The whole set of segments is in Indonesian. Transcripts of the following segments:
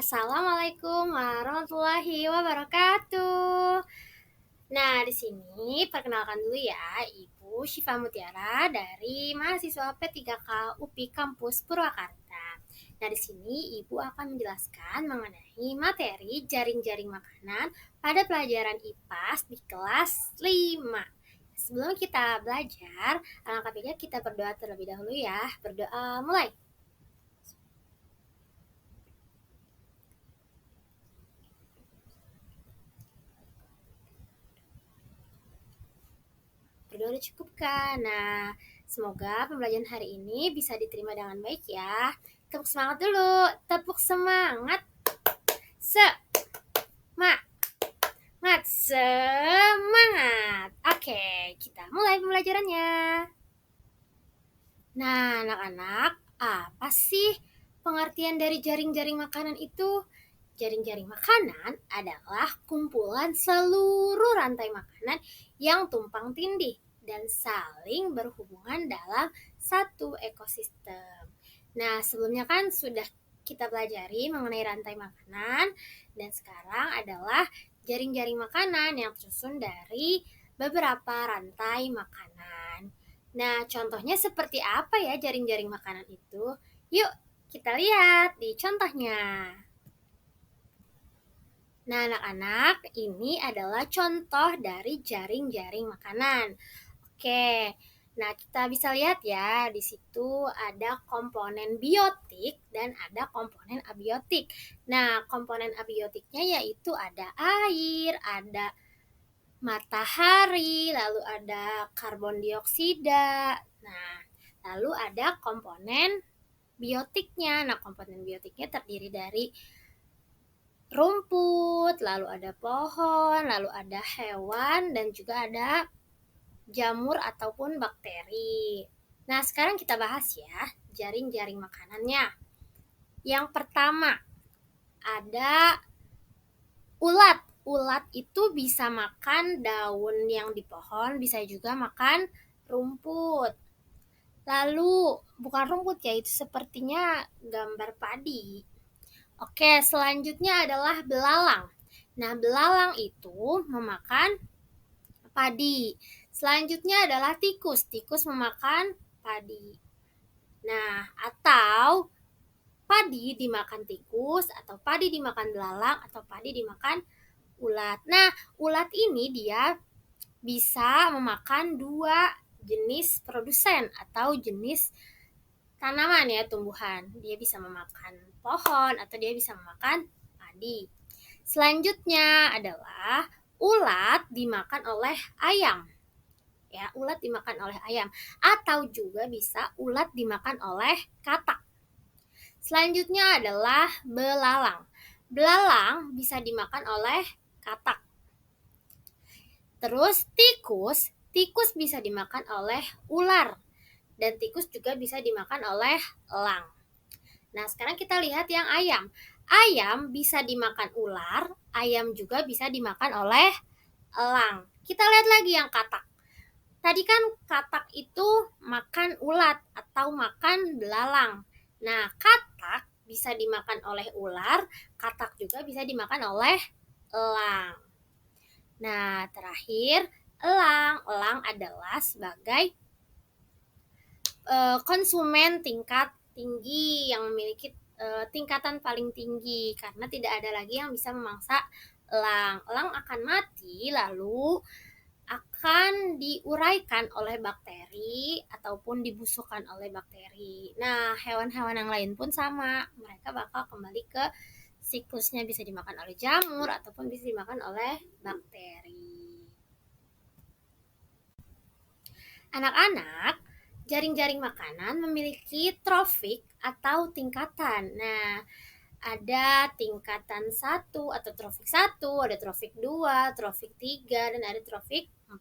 Assalamualaikum warahmatullahi wabarakatuh. Nah, di sini perkenalkan dulu ya, Ibu Syifa Mutiara dari mahasiswa P3K UPI Kampus Purwakarta. Nah, di sini Ibu akan menjelaskan mengenai materi jaring-jaring makanan pada pelajaran IPAS di kelas 5. Sebelum kita belajar, alangkah baiknya kita berdoa terlebih dahulu ya. Berdoa mulai. Berdoa udah cukup kan? Nah, semoga pembelajaran hari ini bisa diterima dengan baik ya. Tepuk semangat dulu. Tepuk semangat. Semangat. Oke, kita mulai pembelajarannya. Nah, anak-anak, apa sih pengertian dari jaring-jaring makanan itu? Jaring-jaring makanan adalah kumpulan seluruh rantai makanan yang tumpang tindih dan saling berhubungan dalam satu ekosistem. Nah, sebelumnya kan sudah kita pelajari mengenai rantai makanan, dan sekarang adalah jaring-jaring makanan yang tersusun dari beberapa rantai makanan. Nah, contohnya seperti apa ya jaring-jaring makanan itu? Yuk, kita lihat di contohnya. Nah, anak-anak, ini adalah contoh dari jaring-jaring makanan. Oke, nah kita bisa lihat ya, di situ ada komponen biotik dan ada komponen abiotik. Nah, komponen abiotiknya yaitu ada air, ada matahari, lalu ada karbon dioksida. Nah, lalu ada komponen biotiknya. Nah, komponen biotiknya terdiri dari rumput, lalu ada pohon, lalu ada hewan, dan juga ada jamur ataupun bakteri. Nah, sekarang kita bahas ya jaring-jaring makanannya. Yang pertama, ada ulat. Ulat itu bisa makan daun yang di pohon, bisa juga makan rumput. Lalu, bukan rumput ya, itu sepertinya gambar padi. Oke, selanjutnya adalah belalang. Nah, belalang itu memakan padi. Selanjutnya adalah tikus. Tikus memakan padi. Nah, atau padi dimakan tikus, atau padi dimakan belalang, atau padi dimakan ulat. Nah, ulat ini dia bisa memakan dua jenis produsen atau jenis tanaman ya, tumbuhan. Dia bisa memakan pohon atau dia bisa memakan padi. Selanjutnya adalah ulat dimakan oleh ayam. Ya, ulat dimakan oleh ayam atau juga bisa ulat dimakan oleh katak. Selanjutnya adalah belalang. Belalang bisa dimakan oleh katak. Terus tikus bisa dimakan oleh ular. Dan tikus juga bisa dimakan oleh elang. Nah, sekarang kita lihat yang ayam. Ayam bisa dimakan ular, ayam juga bisa dimakan oleh elang. Kita lihat lagi yang katak. Tadi kan katak itu makan ulat atau makan belalang. Nah, katak bisa dimakan oleh ular, katak juga bisa dimakan oleh elang. Nah, terakhir, elang. Elang adalah sebagai konsumen tingkat tinggi yang memiliki tingkatan paling tinggi karena tidak ada lagi yang bisa memangsa elang. Elang akan mati lalu akan diuraikan oleh bakteri ataupun dibusukkan oleh bakteri. Nah, hewan-hewan yang lain pun sama. Mereka bakal kembali ke siklusnya, bisa dimakan oleh jamur ataupun bisa dimakan oleh bakteri. Anak-anak, jaring-jaring makanan memiliki trofik atau tingkatan. Nah, ada tingkatan 1 atau trofik 1, ada trofik 2, trofik 3, dan ada trofik 4.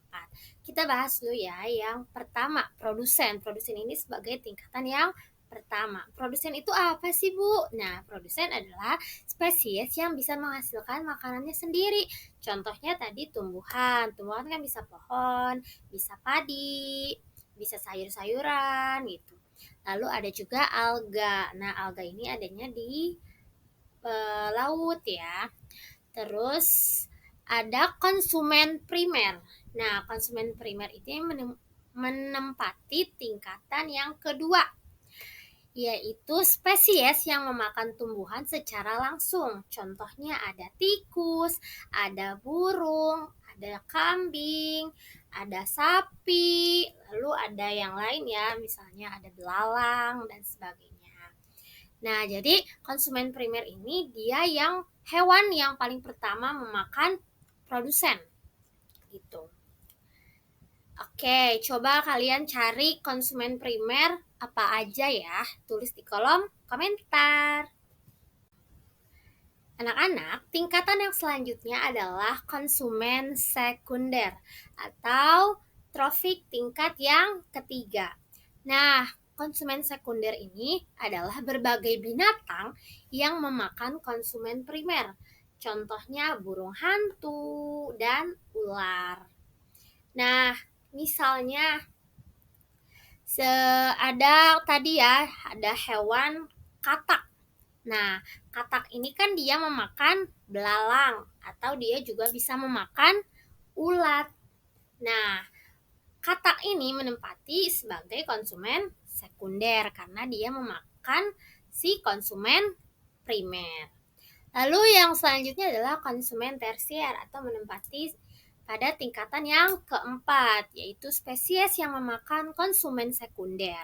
Kita bahas dulu ya yang pertama, produsen. Produsen ini sebagai tingkatan yang pertama. Produsen itu apa sih, Bu? Nah, produsen adalah spesies yang bisa menghasilkan makanannya sendiri. Contohnya tadi tumbuhan. Tumbuhan kan bisa pohon, bisa padi, bisa sayur-sayuran gitu. Lalu ada juga alga. Nah, alga ini adanya di laut ya. Terus ada konsumen primer. Nah, konsumen primer itu yang menempati tingkatan yang kedua, yaitu spesies yang memakan tumbuhan secara langsung. Contohnya ada tikus, ada burung, ada kambing, ada sapi, lalu ada yang lain ya, misalnya ada belalang dan sebagainya. Nah, jadi konsumen primer ini dia yang hewan yang paling pertama memakan produsen gitu. Oke, coba kalian cari konsumen primer apa aja ya. Tulis di kolom komentar. Anak-anak, tingkatan yang selanjutnya adalah konsumen sekunder atau trofik tingkat yang ketiga. Nah, konsumen sekunder ini adalah berbagai binatang yang memakan konsumen primer. Contohnya burung hantu dan ular. Nah, misalnya ada tadi ya, ada hewan katak. Nah, katak ini kan dia memakan belalang atau dia juga bisa memakan ulat. Nah, katak ini menempati sebagai konsumen sekunder karena dia memakan si konsumen primer. Lalu yang selanjutnya adalah konsumen tersier atau menempati pada tingkatan yang keempat, yaitu spesies yang memakan konsumen sekunder.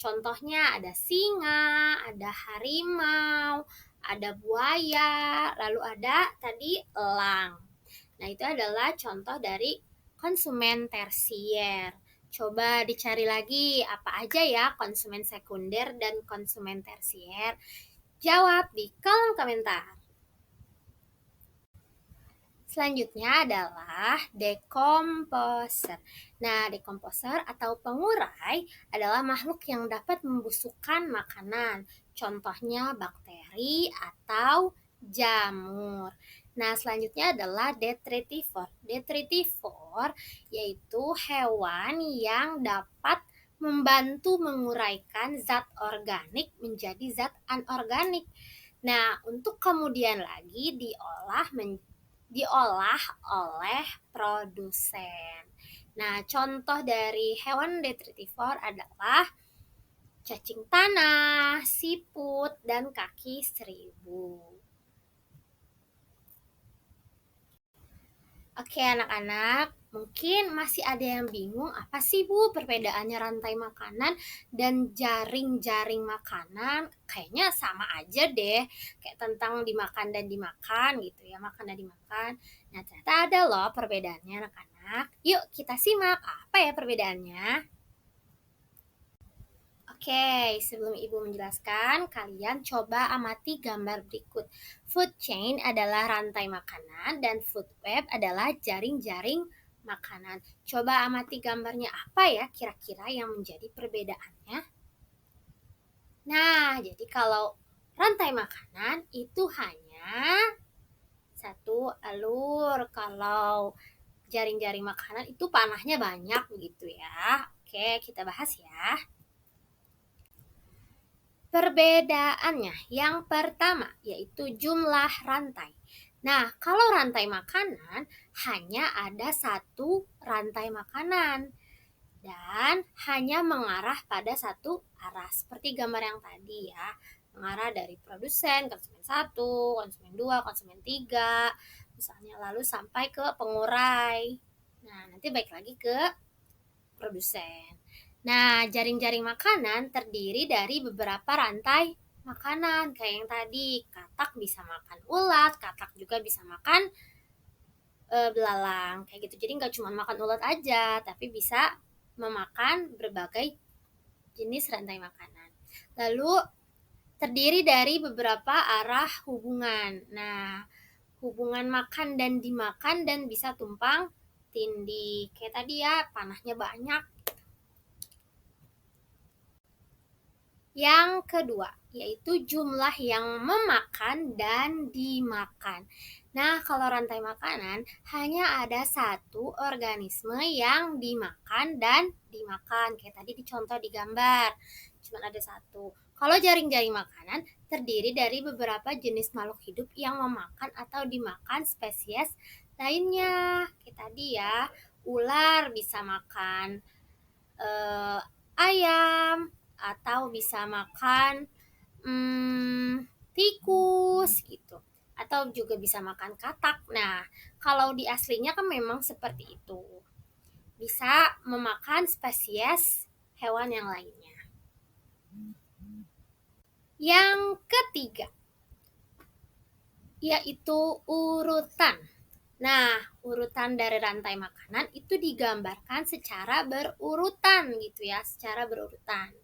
Contohnya ada singa, ada harimau, ada buaya, lalu ada tadi elang. Nah, itu adalah contoh dari konsumen tersier. Coba dicari lagi apa aja ya konsumen sekunder dan konsumen tersier. Jawab di kolom komentar. Selanjutnya adalah dekomposer. Nah, dekomposer atau pengurai adalah makhluk yang dapat membusukkan makanan. Contohnya bakteri atau jamur. Nah, selanjutnya adalah detritivor. Detritivor yaitu hewan yang dapat membantu menguraikan zat organik menjadi zat anorganik. Nah, untuk kemudian lagi diolah oleh produsen. Nah, contoh dari hewan detritivor adalah cacing tanah, siput, dan kaki seribu. Oke anak-anak, mungkin masih ada yang bingung apa sih Bu perbedaannya rantai makanan dan jaring-jaring makanan? Kayaknya sama aja deh, kayak tentang dimakan dan dimakan gitu ya, makan dan dimakan. Nah ternyata ada loh perbedaannya anak-anak. Yuk kita simak apa ya perbedaannya. Oke, sebelum Ibu menjelaskan, kalian coba amati gambar berikut. Food chain adalah rantai makanan dan food web adalah jaring-jaring makanan. Coba amati gambarnya apa ya kira-kira yang menjadi perbedaannya. Nah, jadi kalau rantai makanan itu hanya satu alur. Kalau jaring-jaring makanan itu panahnya banyak begitu ya. Oke, kita bahas ya. Perbedaannya yang pertama yaitu jumlah rantai. Nah, kalau rantai makanan hanya ada satu rantai makanan dan hanya mengarah pada satu arah seperti gambar yang tadi ya. Mengarah dari produsen, konsumen 1, konsumen 2, konsumen 3, misalnya lalu sampai ke pengurai. Nah, nanti balik lagi ke produsen. Nah, jaring-jaring makanan terdiri dari beberapa rantai makanan. Kayak yang tadi, katak bisa makan ulat, katak juga bisa makan belalang. Kayak gitu. Jadi nggak cuma makan ulat aja, tapi bisa memakan berbagai jenis rantai makanan. Lalu terdiri dari beberapa arah hubungan. Nah, hubungan makan dan dimakan dan bisa tumpang tindih. Kayak tadi ya, panahnya banyak. Yang kedua, yaitu jumlah yang memakan dan dimakan. Nah, kalau rantai makanan hanya ada satu organisme yang dimakan dan dimakan. Kayak tadi dicontoh di gambar. Cuma ada satu. Kalau jaring-jaring makanan terdiri dari beberapa jenis makhluk hidup yang memakan atau dimakan spesies lainnya. Kayak tadi ya, ular bisa makan eh, ayam atau bisa makan tikus gitu, atau juga bisa makan katak. Nah, kalau di aslinya kan memang seperti itu, bisa memakan spesies hewan yang lainnya. Yang ketiga yaitu urutan. Nah, urutan dari rantai makanan itu digambarkan secara berurutan gitu ya, secara berurutan.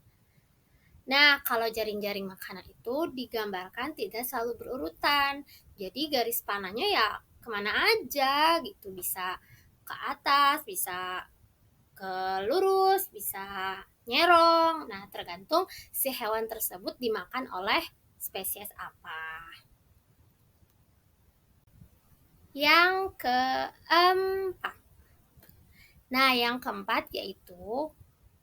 Nah, kalau jaring-jaring makanan itu digambarkan tidak selalu berurutan. Jadi garis panahnya ya kemana aja gitu. Bisa ke atas, bisa ke lurus, bisa nyerong. Nah, tergantung si hewan tersebut dimakan oleh spesies apa. Yang keempat. Nah, yang keempat yaitu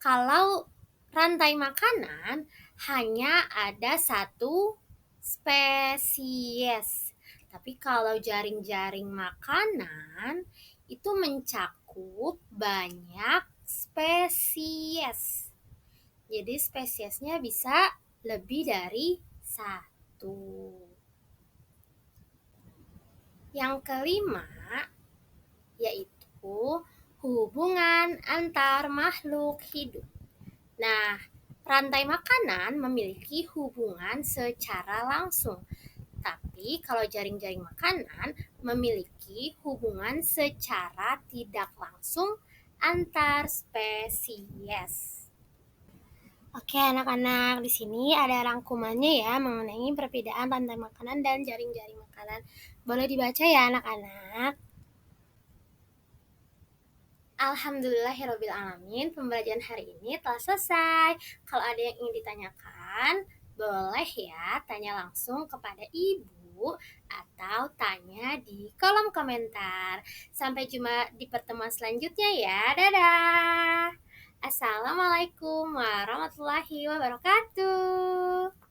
kalau rantai makanan hanya ada satu spesies. Tapi kalau jaring-jaring makanan itu mencakup banyak spesies. Jadi spesiesnya bisa lebih dari satu. Yang kelima yaitu hubungan antar makhluk hidup. Nah, rantai makanan memiliki hubungan secara langsung, tapi kalau jaring-jaring makanan memiliki hubungan secara tidak langsung antar spesies. Oke, anak-anak, di sini ada rangkumannya ya mengenai perbedaan rantai makanan dan jaring-jaring makanan. Boleh dibaca ya, anak-anak? Alhamdulillahirrabbilalamin, pembelajaran hari ini telah selesai. Kalau ada yang ingin ditanyakan, boleh ya tanya langsung kepada ibu atau tanya di kolom komentar. Sampai jumpa di pertemuan selanjutnya ya. Dadah. Assalamualaikum warahmatullahi wabarakatuh.